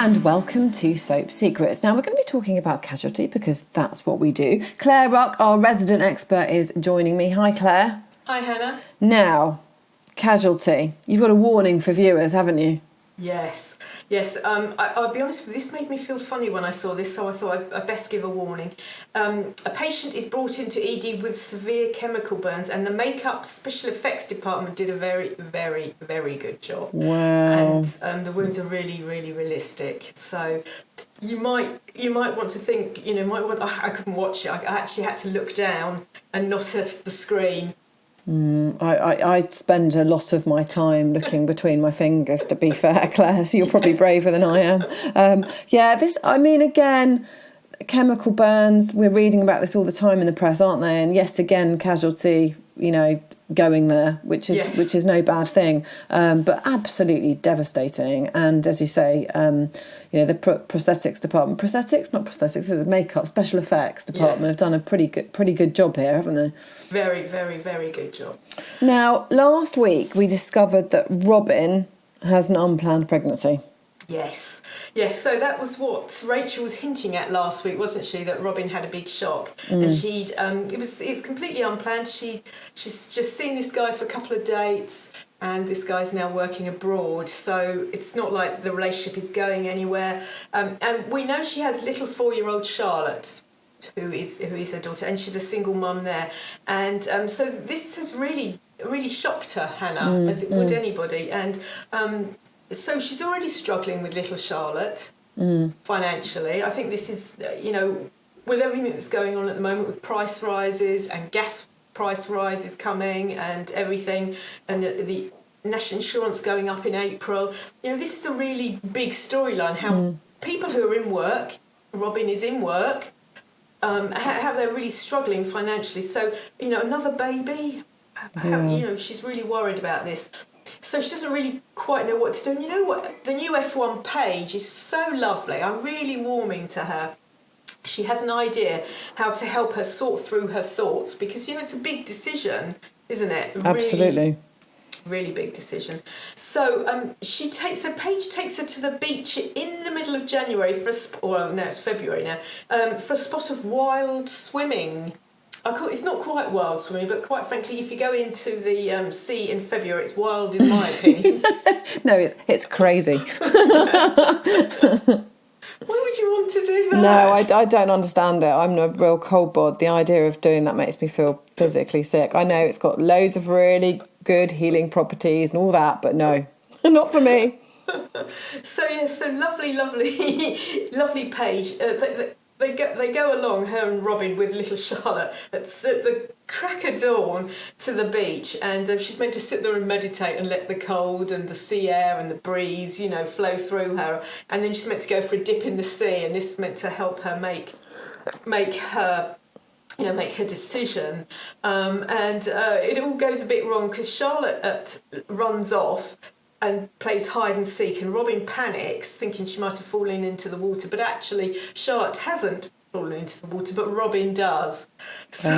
and welcome to Soap Secrets. Now, we're going to be talking about Casualty because that's what we do. Claire Ruck, our resident expert, is joining me. Hi, Claire. Hi, Hannah. Now, Casualty. You've got a warning for viewers, haven't you? Yes. I'll be honest with you, this made me feel funny when I saw this, so I thought I'd best give a warning. A patient is brought into ED with severe chemical burns, and the makeup special effects department did a very, very, very good job. Wow. And the wounds are really, really realistic. So you might want to think, I couldn't watch it. I actually had to look down and not at the screen. I spend a lot of my time looking between my fingers, to be fair, Claire, so you're probably braver than I am. Again, chemical burns, we're reading about this all the time in the press, aren't they? And yes, again, Casualty, going there, which is no bad thing, but absolutely devastating. And as you say, the prosthetics department, the makeup special effects department have done a pretty good job here, haven't they? Very, very, very good job. Now, last week we discovered that Robyn has an unplanned pregnancy. Yes. So that was what Rachel was hinting at last week, wasn't she? That Robyn had a big shock, and it's completely unplanned. She's just seen this guy for a couple of dates, and this guy's now working abroad. So it's not like the relationship is going anywhere. And we know she has little 4-year-old Charlotte, who is her daughter, and she's a single mum there. And so this has really, really shocked her, Hannah, as it would anybody. And so she's already struggling with little Charlotte financially. I think this is, with everything that's going on at the moment with price rises and gas price rises coming and everything, and the national insurance going up in April, this is a really big storyline, how people who are in work, Robyn is in work, how they're really struggling financially. So, another baby, she's really worried about this. So she doesn't really quite know what to do. And you know what? The new F1 page is so lovely. I'm really warming to her. She has an idea how to help her sort through her thoughts because, it's a big decision, isn't it? Absolutely. Really big decision. So Paige takes her to the beach in the middle of January it's February now, for a spot of wild swimming. It's not quite wild swimming, but quite frankly, if you go into the sea in February, it's wild in my opinion. No, it's crazy. Why would you want to do that? No, I don't understand it. I'm a real cold bod. The idea of doing that makes me feel physically sick. I know it's got loads of really good healing properties and all that, but no, not for me. So lovely, lovely Paige. They go along, her and Robyn, with little Charlotte at the crack of dawn to the beach, and she's meant to sit there and meditate and let the cold and the sea air and the breeze, flow through her, and then she's meant to go for a dip in the sea, and this is meant to help her make her decision, and it all goes a bit wrong because Charlotte runs off and plays hide and seek, and Robyn panics, thinking she might have fallen into the water, but actually Charlotte hasn't fallen into the water, but Robyn does. So,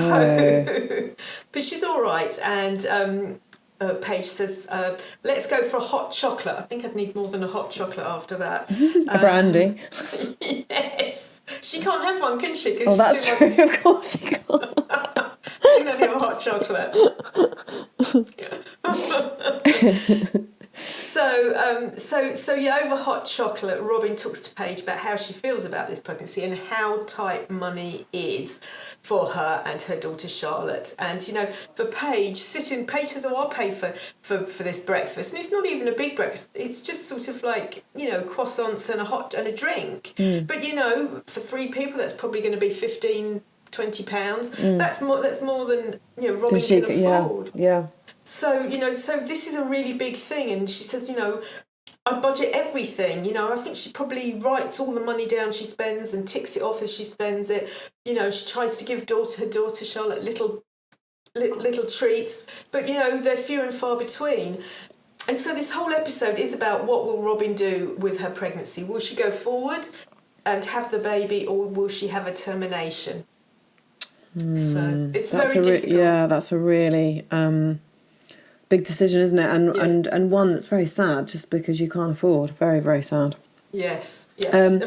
but she's all right, and Paige says, let's go for a hot chocolate. I think I'd need more than a hot chocolate after that. A brandy. Yes. She can't have one, can she? Oh, that's true. Of course she can't. She can only have a hot chocolate. So over hot chocolate, Robyn talks to Paige about how she feels about this pregnancy and how tight money is for her and her daughter Charlotte. And for Paige says, I'll pay for this breakfast, and it's not even a big breakfast. It's just sort of like croissants and a drink. But for 3 people, that's probably going to be £15-20. That's more than Robyn can afford. Yeah. So, so this is a really big thing. And she says, I budget everything. I think she probably writes all the money down she spends and ticks it off as she spends it. She tries to give her daughter Charlotte little treats, but, they're few and far between. And so this whole episode is about what will Robyn do with her pregnancy. Will she go forward and have the baby, or will she have a termination? So it's very difficult. That's a really big decision, isn't it? And one that's very sad, just because you can't afford. Very, very sad. Yes, yes.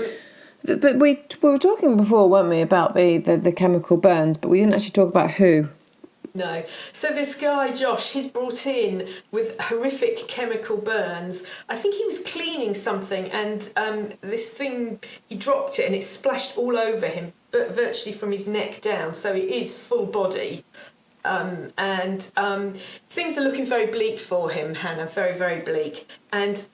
But we were talking before, weren't we, about the chemical burns, but we didn't actually talk about who. No. So this guy, Josh, he's brought in with horrific chemical burns. I think he was cleaning something and this thing, he dropped it and it splashed all over him, but virtually from his neck down. So it is full body. And things are looking very bleak for him, Hannah, very, very bleak. And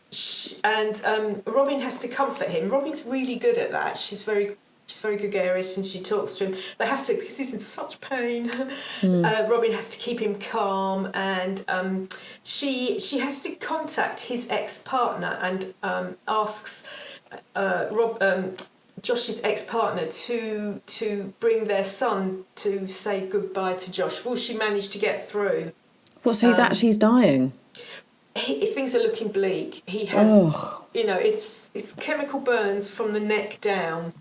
Robyn has to comfort him. Robyn's really good at that. She's very gregarious and she talks to him. They have to, because he's in such pain. Robyn has to keep him calm, and she has to contact his ex-partner and asks Josh's ex-partner to bring their son to say goodbye to Josh. Will she manage to get through? Well, so he's dying. Things are looking bleak. He has, it's chemical burns from the neck down.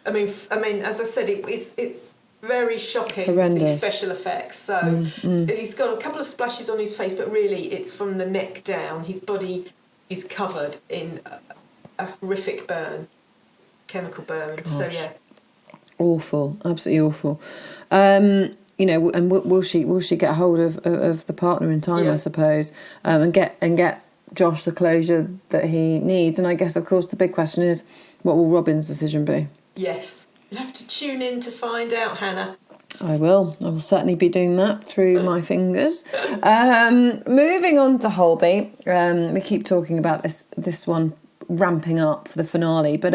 I mean, as I said, it's very shocking, horrendous. These special effects. So he's got a couple of splashes on his face, but really it's from the neck down. His body is covered in a horrific burn, chemical burn. Gosh. So yeah, awful, absolutely awful. And will she get hold of the partner in time? Yeah. I suppose, and get Josh the closure that he needs. And I guess, of course, the big question is, what will Robyn's decision be? Yes, you'll have to tune in to find out, Hannah. I will certainly be doing that through my fingers. Moving on to Holby. We keep talking about this one ramping up for the finale, but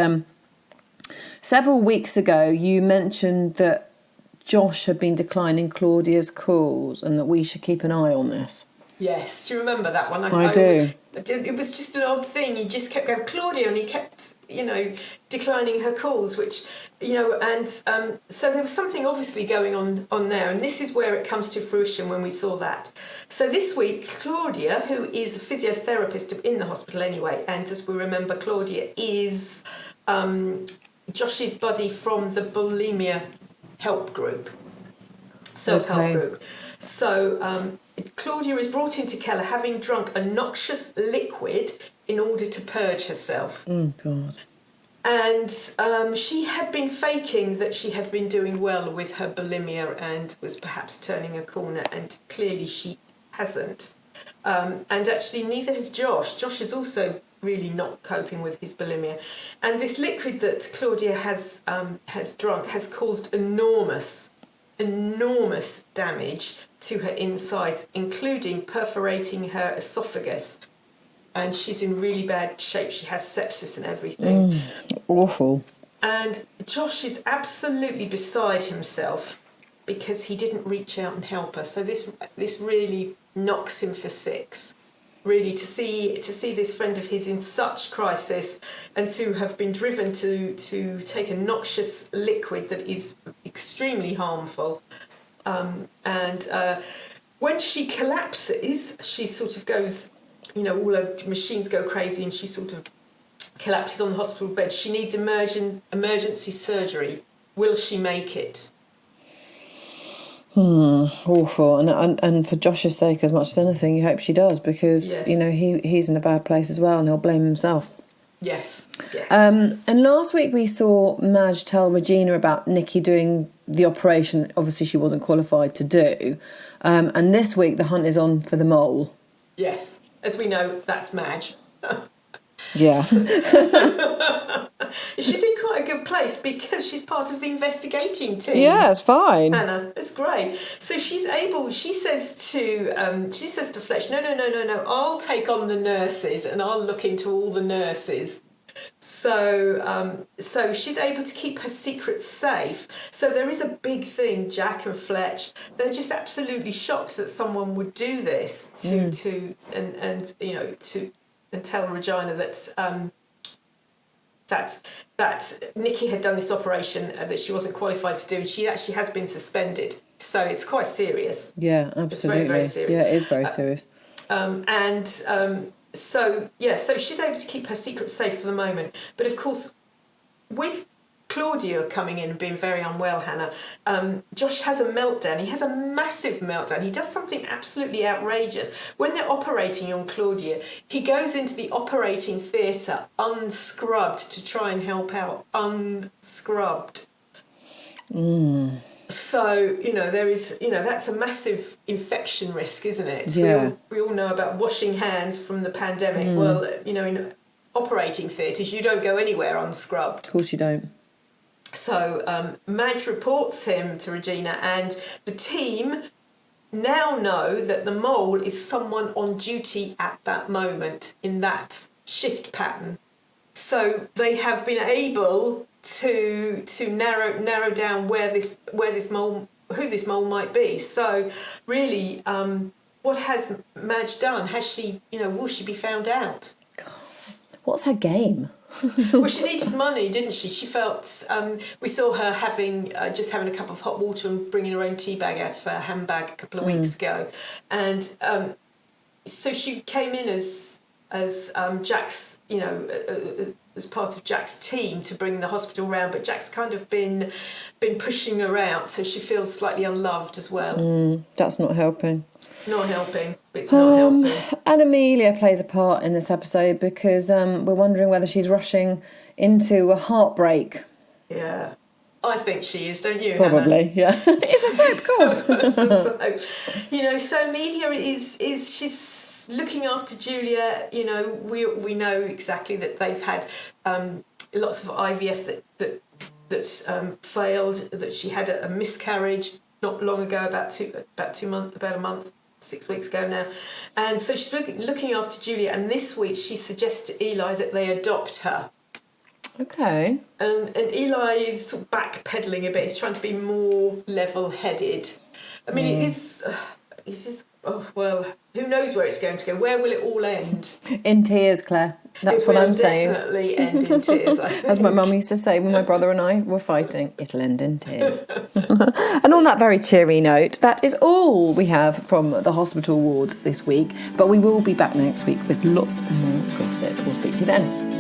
several weeks ago you mentioned that Josh had been declining Claudia's calls and that we should keep an eye on this. Yes, do you remember that one? I do. It was just an odd thing. He just kept going, Claudia, and he kept, declining her calls, which, and so there was something obviously going on there, and this is where it comes to fruition when we saw that. So this week, Claudia, who is a physiotherapist in the hospital anyway, and as we remember, Claudia is Josh's buddy from the bulimia help group, self-help group. So Claudia is brought into Keller having drunk a noxious liquid in order to purge herself. Oh, God. And she had been faking that she had been doing well with her bulimia and was perhaps turning a corner, and clearly she hasn't. And actually neither has Josh. Josh is also really not coping with his bulimia. And this liquid that Claudia has drunk has caused enormous damage to her insides, including perforating her esophagus. And she's in really bad shape. She has sepsis and everything. Awful. And Josh is absolutely beside himself because he didn't reach out and help her. So this really knocks him for six. Really, to see this friend of his in such crisis and to have been driven to take a noxious liquid that is extremely harmful. And when she collapses, she sort of goes, all her machines go crazy and she sort of collapses on the hospital bed. She needs emergency surgery. Will she make it? Awful. And for Josh's sake, as much as anything, you hope she does, because yes. He's in a bad place as well, and he'll blame himself. Yes. And last week we saw Madge tell Regina about Nikki doing the operation that obviously she wasn't qualified to do. And this week the hunt is on for the mole. Yes. As we know, that's Madge. Yeah. She's in quite a good place because she's part of the investigating team. Yeah, it's fine. Hannah, it's great. So she says to Fletch, no, I'll take on the nurses and I'll look into all the nurses. So she's able to keep her secret safe. So there is a big thing, Jack and Fletch. They're just absolutely shocked that someone would do this to tell Regina that Nikki had done this operation that she wasn't qualified to do, and she actually has been suspended. So it's quite serious. Yeah, absolutely. It's very, very serious. Yeah, it is very serious. So she's able to keep her secret safe for the moment. But of course, with Claudia coming in and being very unwell, Hannah, Josh has a meltdown. He has a massive meltdown. He does something absolutely outrageous. When they're operating on Claudia, he goes into the operating theatre unscrubbed to try and help out. Unscrubbed. So, there is, that's a massive infection risk, isn't it? Yeah. We all know about washing hands from the pandemic. Well, in operating theatres, you don't go anywhere unscrubbed. Of course you don't. So Madge reports him to Regina, and the team now know that the mole is someone on duty at that moment in that shift pattern. So they have been able to narrow down who this mole might be. So really, what has Madge done? Has she, will she be found out? What's her game? Well, she needed money, didn't she? She felt, we saw her having a cup of hot water and bringing her own tea bag out of her handbag a couple of weeks ago. And so she came in as Jack's, as part of Jack's team to bring the hospital round, but Jack's kind of been pushing her out, so she feels slightly unloved as well. That's not helping. It's not helping. It's not helping. And Amelia plays a part in this episode because we're wondering whether she's rushing into a heartbreak. Yeah. I think she is, don't you, Probably, Hannah? yeah. It's a soap, of course. It's a soap. So Amelia she's looking after Julia. We know exactly that they've had lots of IVF that failed. That she had a miscarriage not long ago, about a month, 6 weeks ago now, and so she's looking after Julia. And this week she suggests to Eli that they adopt her. Okay. And Eli is backpedaling a bit. He's trying to be more level-headed. I mean, it is. Who knows where it's going to go? Where will it all end? In tears, Claire. That's what I'm saying. It will definitely end in tears, I think. As my mum used to say when my brother and I were fighting, it'll end in tears. And on that very cheery note, that is all we have from the hospital wards this week. But we will be back next week with lots more gossip. We'll speak to you then.